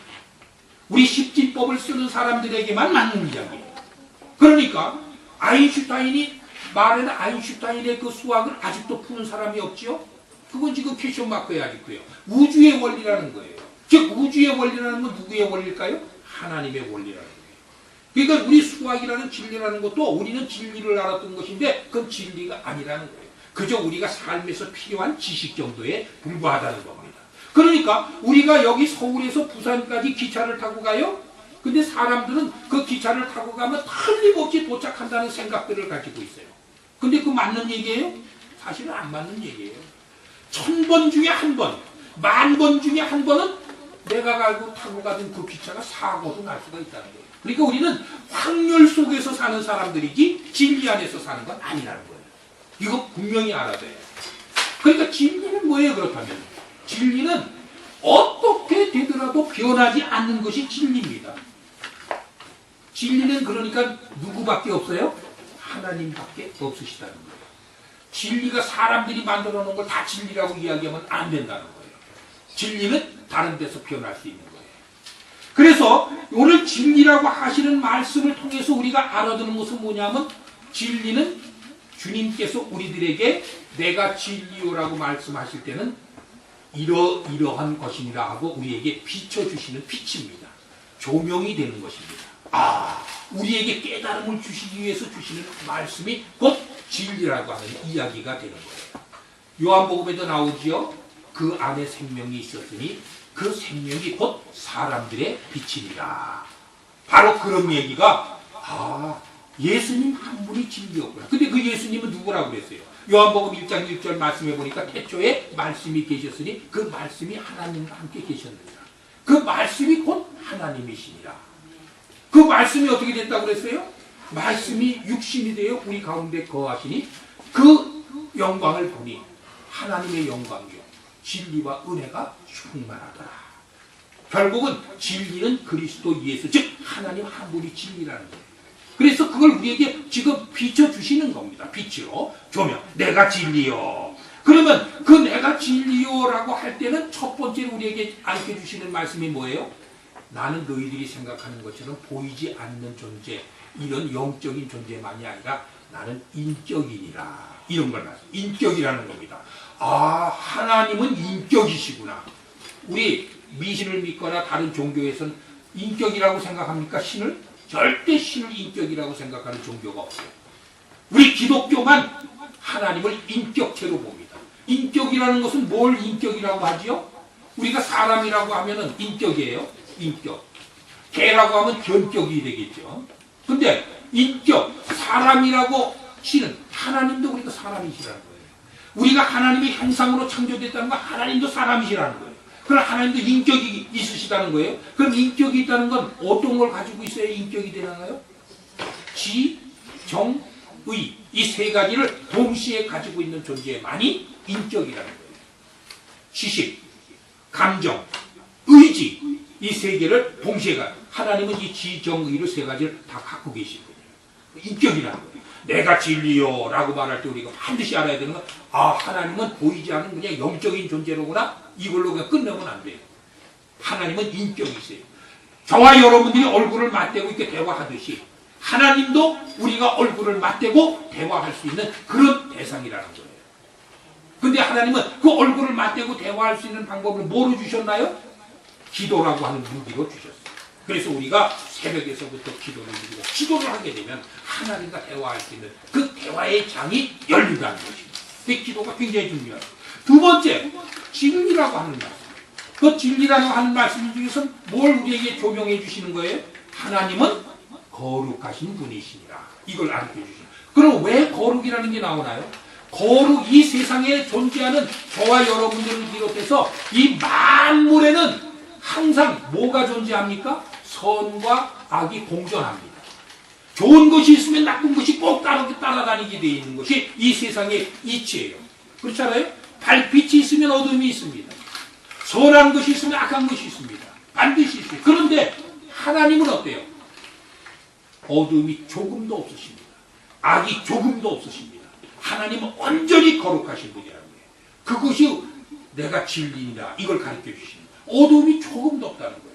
우리 십진법을 쓰는 사람들에게만 맞는 이야기예요. 그러니까 아인슈타인이 말하는 아인슈타인의 그 수학을 아직도 푸는 사람이 없지요? 그건 지금 퀘스천 마크에 아직도요. 우주의 원리라는 거예요. 즉 우주의 원리라는 건 누구의 원리일까요? 하나님의 원리라는 거예요. 그러니까 우리 수학이라는 진리라는 것도 우리는 진리를 알았던 것인데 그건 진리가 아니라는 거예요. 그저 우리가 삶에서 필요한 지식 정도에 불과하다는 겁니다. 그러니까 우리가 여기 서울에서 부산까지 기차를 타고 가요. 근데 사람들은 그 기차를 타고 가면 틀림없이 도착한다는 생각들을 가지고 있어요. 근데 그 맞는 얘기예요? 사실은 안 맞는 얘기예요. 1000번 중에 한 번, 10,000번 중에 한 번은 내가 타고 가던 그 기차가 사고도 날 수가 있다는 거예요. 그러니까 우리는 확률 속에서 사는 사람들이지 진리 안에서 사는 건 아니라는 거예요. 이거 분명히 알아야 돼요. 그러니까 진리는 뭐예요? 그렇다면 진리는 어떻게 되더라도 변하지 않는 것이 진리입니다. 진리는 그러니까 누구밖에 없어요? 하나님밖에 없으시다는 거예요. 진리가 사람들이 만들어 놓은 걸 다 진리라고 이야기하면 안 된다는 거예요. 진리는 다른 데서 변할 수 있는 거예요. 그래서 오늘 진리라고 하시는 말씀을 통해서 우리가 알아두는 것은 뭐냐면 진리는 주님께서 우리들에게 내가 진리요라고 말씀하실 때는 이러한 것이니라 하고 우리에게 비춰주시는 빛입니다. 조명이 되는 것입니다. 우리에게 깨달음을 주시기 위해서 주시는 말씀이 곧 진리라고 하는 이야기가 되는 거예요. 요한복음에도 나오지요. 그 안에 생명이 있었으니 그 생명이 곧 사람들의 빛이니라. 바로 그런 얘기가 예수님 한 분이 진리였구나. 근데 그 예수님은 누구라고 그랬어요? 요한복음 1장 1절 말씀해 보니까 태초에 말씀이 계셨으니 그 말씀이 하나님과 함께 계셨느니라. 그 말씀이 곧 하나님이시니라. 그 말씀이 어떻게 됐다고 그랬어요? 말씀이 육신이 되어 우리 가운데 거하시니 그 영광을 보니 하나님의 영광이요 진리와 은혜가 충만하더라. 결국은 진리는 그리스도 예수, 즉 하나님 한 분이 진리라는 거예요. 그래서 그걸 우리에게 지금 비춰주시는 겁니다. 빛으로 조명. 내가 진리요. 그러면 그 내가 진리요라고 할 때는 첫 번째로 우리에게 알려주시는 말씀이 뭐예요? 나는 너희들이 생각하는 것처럼 보이지 않는 존재, 이런 영적인 존재만이 아니라 나는 인격이니라. 이런 걸 말씀. 인격이라는 겁니다. 하나님은 인격이시구나. 우리 미신을 믿거나 다른 종교에서는 인격이라고 생각합니까? 신을? 절대 신을 인격이라고 생각하는 종교가 없어요. 우리 기독교만 하나님을 인격체로 봅니다. 인격이라는 것은 뭘 인격이라고 하지요? 우리가 사람이라고 하면은 인격이에요. 인격. 개라고 하면 견격이 되겠죠. 근데 인격, 사람이라고 신은 하나님도 우리가 사람이시라는 거예요. 우리가 하나님의 형상으로 창조됐다는 건 하나님도 사람이시라는 거예요. 그럼 하나님도 인격이 있으시다는 거예요. 그럼 인격이 있다는 건 어떤 걸 가지고 있어야 인격이 되나요? 지, 정, 의. 이 세 가지를 동시에 가지고 있는 존재만이 인격이라는 거예요. 지식, 감정, 의지. 이 세 개를 동시에 하나님은 이 지, 정, 의를 세 가지를 다 갖고 계신 거예요. 인격이라는 거예요. 내가 진리요 라고 말할 때 우리가 반드시 알아야 되는 건 하나님은 보이지 않는 그냥 영적인 존재로구나. 이걸로 그냥 끝내면 안 돼요. 하나님은 인격이 있어요. 저와 여러분들이 얼굴을 맞대고 이렇게 대화하듯이 하나님도 우리가 얼굴을 맞대고 대화할 수 있는 그런 대상이라는 거예요. 근데 하나님은 그 얼굴을 맞대고 대화할 수 있는 방법을 뭐로 주셨나요? 기도라고 하는 무기로 주셨어요. 그래서 우리가 새벽에서부터 기도를 하게 되면 하나님과 대화할 수 있는 그 대화의 장이 열린다는 것입니다. 그 기도가 굉장히 중요해요. 두 번째, 진리라고 하는 말씀. 그 진리라고 하는 말씀 중에서 뭘 우리에게 조명해 주시는 거예요? 하나님은 거룩하신 분이시니라. 이걸 알려 주시는. 그럼 왜 거룩이라는 게 나오나요? 거룩, 이 세상에 존재하는 저와 여러분들을 비롯해서 이 만물에는 항상 뭐가 존재합니까? 선과 악이 공존합니다. 좋은 것이 있으면 나쁜 것이 꼭 따라다니게 되어 있는 것이 이 세상의 이치예요. 그렇잖아요? 달빛이 있으면 어둠이 있습니다. 선한 것이 있으면 악한 것이 있습니다. 반드시 있어요. 그런데 하나님은 어때요? 어둠이 조금도 없으십니다. 악이 조금도 없으십니다. 하나님은 완전히 거룩하신 분이라는 거예요. 그것이 내가 진리이다. 이걸 가르쳐 주십니다. 어둠이 조금도 없다는 거예요.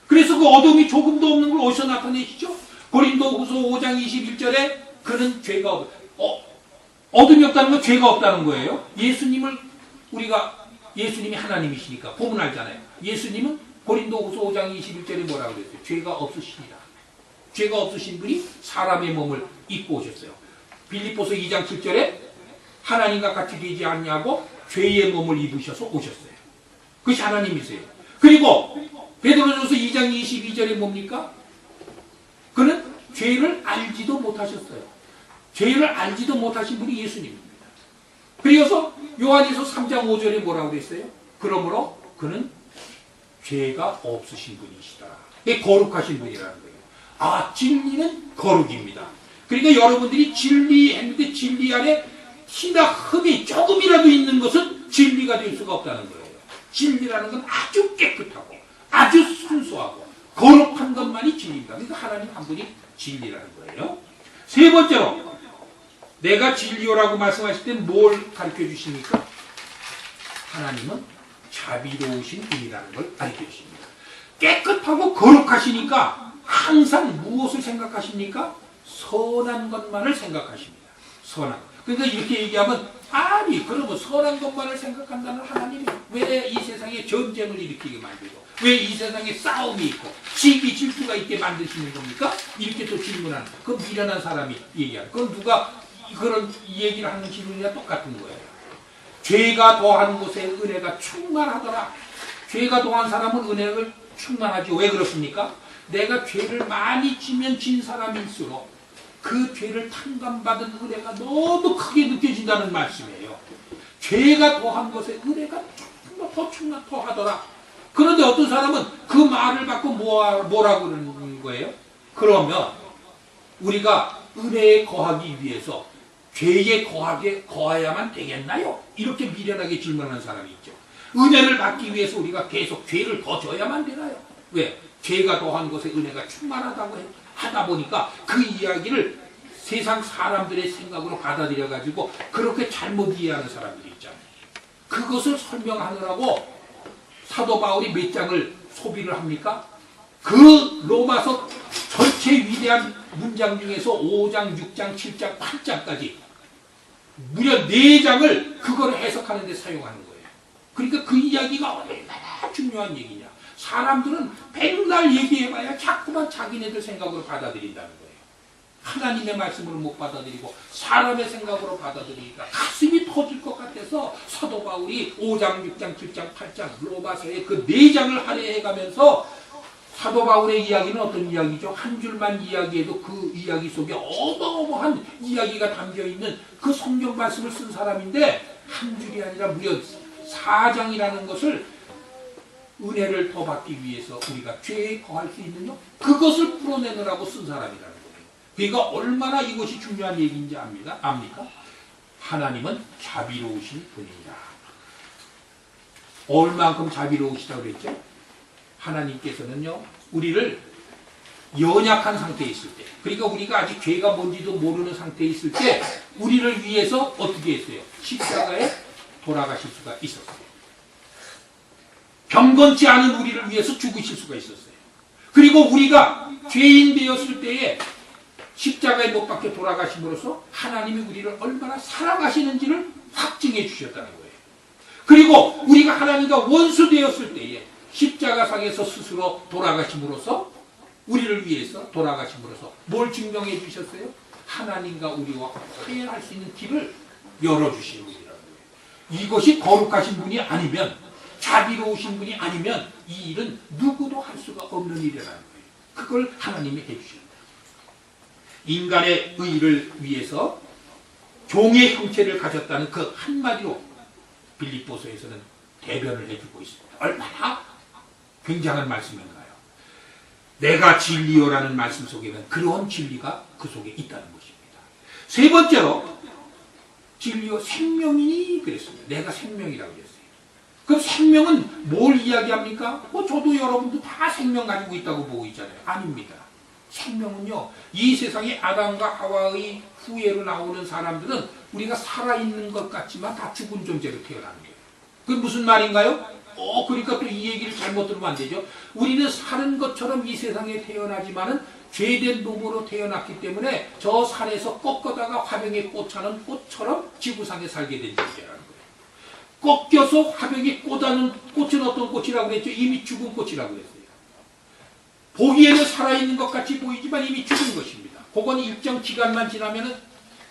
그래서 그 어둠이 조금도 없는 걸 어디서 나타내시죠? 고린도후서 5장 21절에 그는 죄가 어둠이 없다는 건 죄가 없다는 거예요. 예수님이 하나님이시니까 보면 알잖아요. 예수님은 고린도후서 5장 21절에 뭐라고 그랬어요? 죄가 없으시니라. 죄가 없으신 분이 사람의 몸을 입고 오셨어요. 빌립보서 2장 7절에 하나님과 같이 되지 않냐고 죄의 몸을 입으셔서 오셨어요. 그것이 하나님이세요. 그리고 베드로전서 2장 22절에 뭡니까? 그는 죄를 알지도 못하셨어요. 죄를 알지도 못하신 분이 예수님입니다. 그래서 요한일서 3장 5절에 뭐라고 그랬어요? 그러므로 그는 죄가 없으신 분이시다. 이게 거룩하신 분이라는 거예요. 아, 진리는 거룩입니다. 그러니까 여러분들이 진리했는데 진리 안에 티나 흠이 조금이라도 있는 것은 진리가 될 수가 없다는 거예요. 진리라는 건 아주 깨끗하고 아주 순수하고 거룩한 것만이 진리입니다. 그러니까 하나님 한 분이 진리라는 거예요. 세 번째로 내가 진리요라고 말씀하실 때 뭘 가르쳐 주십니까? 하나님은 자비로우신 분이라는 걸 가르쳐 주십니다. 깨끗하고 거룩하시니까 항상 무엇을 생각하십니까? 선한 것만을 생각하십니다. 선한. 그러니까 이렇게 얘기하면 아니 그러면 선한 것만을 생각한다는 하나님이 왜 이 세상에 전쟁을 일으키게 만들고 왜 이 세상에 싸움이 있고 시기 질투가 있게 만드시는 겁니까? 이렇게 또 질문하는 그 미련한 사람이 얘기하는 그건 누가 그런 얘기를 하는 질문이랑 똑같은 거예요. 죄가 더한 곳에 은혜가 충만하더라. 죄가 더한 사람은 은혜를 충만하죠. 왜 그렇습니까? 내가 죄를 많이 지면 진 사람일수록 그 죄를 탕감받은 은혜가 너무 크게 느껴진다는 말씀이에요. 죄가 더한 것에 은혜가 조금 더 하더라. 그런데 어떤 사람은 그 말을 갖고 뭐라고 그러는 거예요? 그러면 우리가 은혜에 거하기 위해서 죄에 거해야만 되겠나요? 이렇게 미련하게 질문하는 사람이 있죠. 은혜를 받기 위해서 우리가 계속 죄를 더 져야만 되나요? 왜? 죄가 더한 것에 은혜가 충만하다고 하다 보니까 그 이야기를 세상 사람들의 생각으로 받아들여가지고 그렇게 잘못 이해하는 사람들이 있잖아요. 그것을 설명하느라고 사도 바울이 몇 장을 소비를 합니까? 그 로마서 전체 위대한 문장 중에서 5장, 6장, 7장, 8장까지 무려 4장을 그걸 해석하는 데 사용하는 거예요. 그러니까 그 이야기가 얼마나 중요한 얘기냐. 사람들은 백날 얘기해봐야 자꾸만 자기네들 생각으로 받아들인다는 거예요. 하나님의 말씀으로 못 받아들이고 사람의 생각으로 받아들이니까 가슴이 터질 것 같아서 사도 바울이 5장, 6장, 7장, 8장 로마서의 그 4장을 할애해가면서 사도 바울의 이야기는 어떤 이야기죠? 한 줄만 이야기해도 그 이야기 속에 어마어마한 이야기가 담겨있는 그 성경 말씀을 쓴 사람인데 한 줄이 아니라 무려 4장이라는 것을 은혜를 더 받기 위해서 우리가 죄에 거할 수 있는 것 그것을 풀어내느라고 쓴 사람이라는 거예요. 그러니까 얼마나 이것이 중요한 얘기인지 압니까? 하나님은 자비로우신 분입니다. 얼만큼 자비로우시다고 그랬죠? 하나님께서는요 우리를 연약한 상태에 있을 때 그러니까 우리가 아직 죄가 뭔지도 모르는 상태에 있을 때 우리를 위해서 어떻게 했어요? 십자가에 돌아가실 수가 있었어요. 경건치 않은 우리를 위해서 죽으실 수가 있었어요. 그리고 우리가 죄인 되었을 때에 십자가에 못 박혀 돌아가심으로써 하나님이 우리를 얼마나 사랑하시는지를 확증해 주셨다는 거예요. 그리고 우리가 하나님과 원수 되었을 때에 십자가상에서 스스로 돌아가심으로써 우리를 위해서 돌아가심으로써 뭘 증명해 주셨어요? 하나님과 우리와 화해할 수 있는 길을 열어주신 분이라는 거예요. 이것이 거룩하신 분이 아니면 자비로우신 분이 아니면 이 일은 누구도 할 수가 없는 일이라는 거예요. 그걸 하나님이 해주십니다. 인간의 의를 위해서 종의 형체를 가졌다는 그 한마디로 빌립보서에서는 대변을 해주고 있습니다. 얼마나 굉장한 말씀인가요? 내가 진리요라는 말씀 속에는 그런 진리가 그 속에 있다는 것입니다. 세 번째로 진리요 생명이니 그랬습니다. 내가 생명이라고 그랬어요. 그럼 생명은 뭘 이야기합니까? 저도 여러분도 다 생명 가지고 있다고 보고 있잖아요. 아닙니다. 생명은요 이 세상에 아담과 하와의 후예로 나오는 사람들은 우리가 살아있는 것 같지만 다 죽은 존재로 태어나는 거예요. 그게 무슨 말인가요? 그러니까 또 이 얘기를 잘못 들으면 안 되죠. 우리는 사는 것처럼 이 세상에 태어나지만은 죄된 놈으로 태어났기 때문에 저 산에서 꺾어다가 화병에 꽂혀는 꽃처럼 지구상에 살게 된 존재라는 거예요. 꺾여서 화병이 꽂아는 꽃은 어떤 꽃이라고 그랬죠? 이미 죽은 꽃이라고 그랬어요. 보기에는 살아있는 것 같이 보이지만 이미 죽은 것입니다. 그건 일정 기간만 지나면은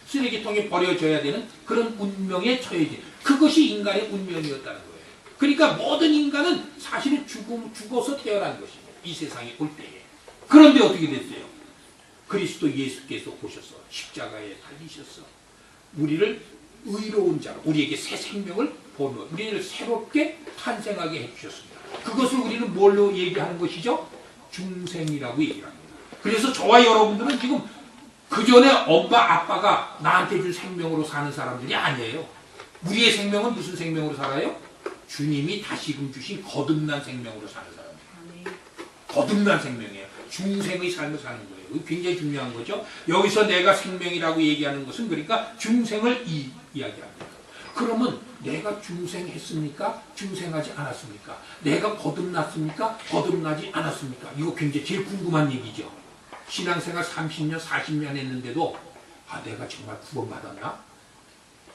쓰레기통에 버려져야 되는 그런 운명에 처해진, 그것이 인간의 운명이었다는 거예요. 그러니까 모든 인간은 사실은 죽어서 태어난 것입니다. 이 세상에 올 때에. 그런데 어떻게 됐어요? 그리스도 예수께서 오셔서 십자가에 달리셔서 우리를 의로운 자로, 우리에게 새 생명을 보는, 우리를 새롭게 탄생하게 해주셨습니다. 그것을 우리는 뭘로 얘기하는 것이죠? 중생이라고 얘기합니다. 그래서 저와 여러분들은 지금 그 전에 엄마 아빠가 나한테 준 생명으로 사는 사람들이 아니에요. 우리의 생명은 무슨 생명으로 살아요? 주님이 다시금 주신 거듭난 생명으로 사는 사람이에요. 거듭난 생명이에요. 중생의 삶을 사는 거예요. 이거 굉장히 중요한 거죠. 여기서 내가 생명이라고 얘기하는 것은 그러니까 중생을 이야기합니다. 그러면 내가 중생했습니까? 중생하지 않았습니까? 내가 거듭났습니까? 거듭나지 않았습니까? 이거 굉장히 제일 궁금한 얘기죠. 신앙생활 30년, 40년 했는데도 내가 정말 구원받았나?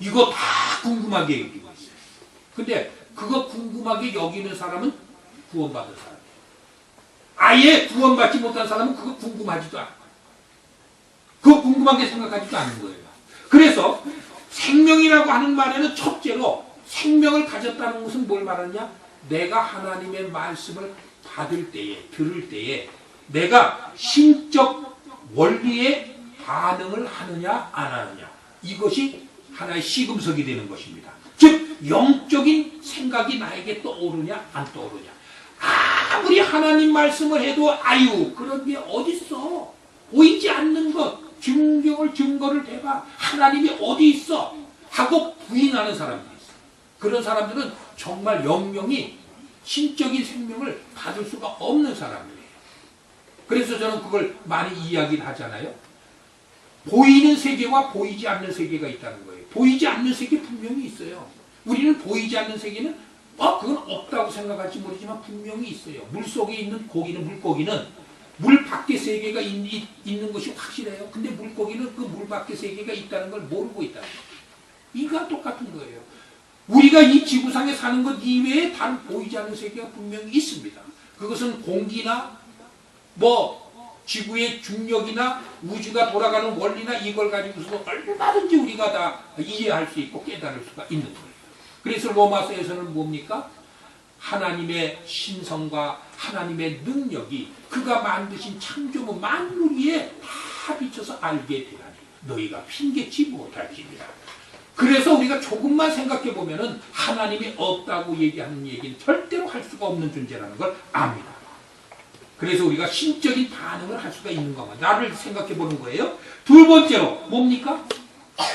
이거 다 궁금하게 여기고 있어요. 근데 그거 궁금하게 여기는 사람은 구원받은 사람이에요. 아예 구원받지 못한 사람은 그거 궁금하지도 않아요. 그거 궁금하게 생각하지도 않는 거예요. 그래서 생명이라고 하는 말에는 첫째로 생명을 가졌다는 것은 뭘 말하느냐? 내가 하나님의 말씀을 받을 때에, 들을 때에 내가 신적 원리에 반응을 하느냐 안 하느냐, 이것이 하나의 시금석이 되는 것입니다. 즉 영적인 생각이 나에게 떠오르냐 안 떠오르냐. 아무리 하나님 말씀을 해도 아유 그런 게 어딨어, 보이지 않는 것, 증거를 대봐, 하나님이 어디 있어 하고 부인하는 사람들이 있어요. 그런 사람들은 정말 영명이 신적인 생명을 받을 수가 없는 사람들이에요. 그래서 저는 그걸 많이 이야기를 하잖아요. 보이는 세계와 보이지 않는 세계가 있다는 거예요. 보이지 않는 세계 분명히 있어요. 우리는 보이지 않는 세계는 그건 없다고 생각할지 모르지만 분명히 있어요. 물속에 있는 고기는, 물고기는 물 밖의 세계가 있는 것이 확실해요. 근데 물고기는 그 물 밖의 세계가 있다는 걸 모르고 있다는 거예요. 이가 똑같은 거예요. 우리가 이 지구상에 사는 것 이외에 다른 보이지 않는 세계가 분명히 있습니다. 그것은 공기나 지구의 중력이나 우주가 돌아가는 원리나 이걸 가지고서 얼마든지 우리가 다 이해할 수 있고 깨달을 수가 있는 거예요. 그래서 로마서에서는 뭡니까? 하나님의 신성과 하나님의 능력이 그가 만드신 창조물 만물 위에 다 비춰서 알게 되라니 너희가 핑계치 못할지니라. 그래서 우리가 조금만 생각해 보면은 하나님이 없다고 얘기하는 얘기는 절대로 할 수가 없는 존재라는 걸 압니다. 그래서 우리가 신적인 반응을 할 수가 있는 것만, 나를 생각해 보는 거예요. 두 번째로 뭡니까?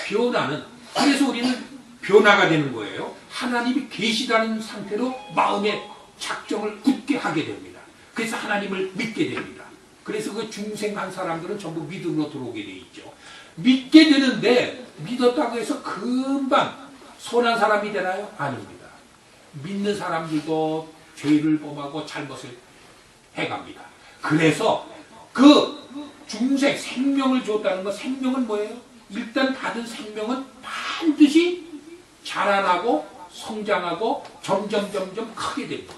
변화는, 그래서 우리는 변화가 되는 거예요. 하나님이 계시다는 상태로 마음의 작정을 굳게 하게 됩니다. 그래서 하나님을 믿게 됩니다. 그래서 그 중생한 사람들은 전부 믿음으로 들어오게 돼 있죠. 믿게 되는데 믿었다고 해서 금방 선한 사람이 되나요? 아닙니다. 믿는 사람들도 죄를 범하고 잘못을 해갑니다. 그래서 그 중생, 생명을 줬다는 것, 생명은 뭐예요? 일단 받은 생명은 반드시 자라나고 성장하고 점점 크게 됩니다.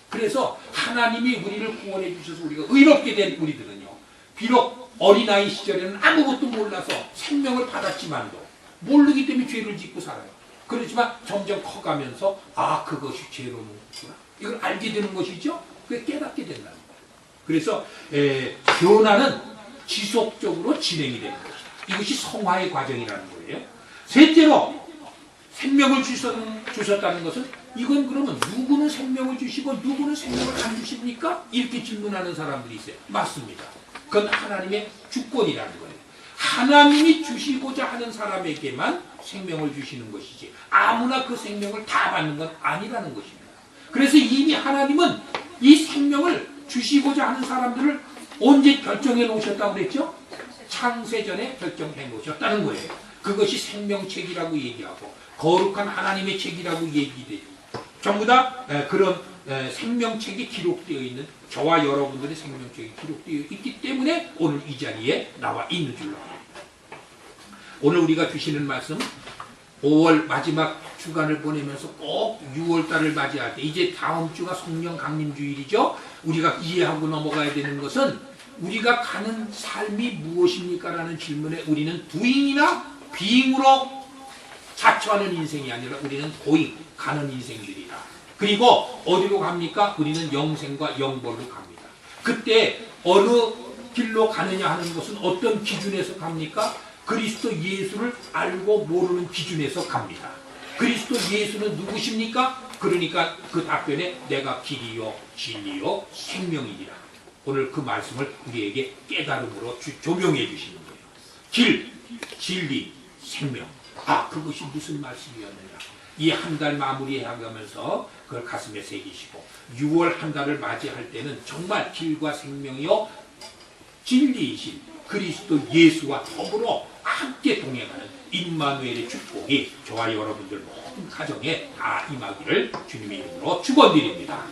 그래서 하나님이 우리를 구원해 주셔서 우리가 의롭게 된 우리들은요, 비록 어린아이 시절에는 아무것도 몰라서 생명을 받았지만도 모르기 때문에 죄를 짓고 살아요. 그렇지만 점점 커가면서 그것이 죄로는구나, 이걸 알게 되는 것이죠. 그게 깨닫게 된다는 거예요. 그래서 변화는 지속적으로 진행이 되는 것이다. 이것이 성화의 과정이라는 거예요. 셋째로 생명을 주셨다는 것은, 이건 그러면 누구는 생명을 주시고 누구는 생명을 안 주십니까? 이렇게 질문하는 사람들이 있어요. 맞습니다. 그건 하나님의 주권이라는 거예요. 하나님이 주시고자 하는 사람에게만 생명을 주시는 것이지 아무나 그 생명을 다 받는 건 아니라는 것입니다. 그래서 이미 하나님은 이 생명을 주시고자 하는 사람들을 언제 결정해 놓으셨다고 그랬죠? 창세전에 결정해 놓으셨다는 거예요. 그것이 생명책이라고 얘기하고 거룩한 하나님의 책이라고 얘기돼요. 전부 다 그런 생명책이 기록되어 있는, 저와 여러분들의 생명책이 기록되어 있기 때문에 오늘 이 자리에 나와 있는 줄로 압니다. 오늘 우리가 주시는 말씀 5월 마지막 주간을 보내면서 꼭 6월달을 맞이할 때, 이제 다음 주가 성령 강림주일이죠. 우리가 이해하고 넘어가야 되는 것은 우리가 가는 삶이 무엇입니까? 라는 질문에 우리는 doing이나 being으로 자처하는 인생이 아니라 우리는 going, 가는 인생들이다. 그리고 어디로 갑니까? 우리는 영생과 영벌로 갑니다. 그때 어느 길로 가느냐 하는 것은 어떤 기준에서 갑니까? 그리스도 예수를 알고 모르는 기준에서 갑니다. 그리스도 예수는 누구십니까? 그러니까 그 답변에 내가 길이요 진리요 생명이니라. 오늘 그 말씀을 우리에게 깨달음으로 조명해 주시는 거예요. 길, 진리, 생명. 아, 그것이 무슨 말씀이었느냐. 이 한 달 마무리해가면서 그걸 가슴에 새기시고 6월 한 달을 맞이할 때는 정말 길과 생명이요 진리이신 그리스도 예수와 더불어 함께 동행하는 임마누엘의 축복이 저와 여러분들 모든 가정에 다 임하기를 주님의 이름으로 축원드립니다.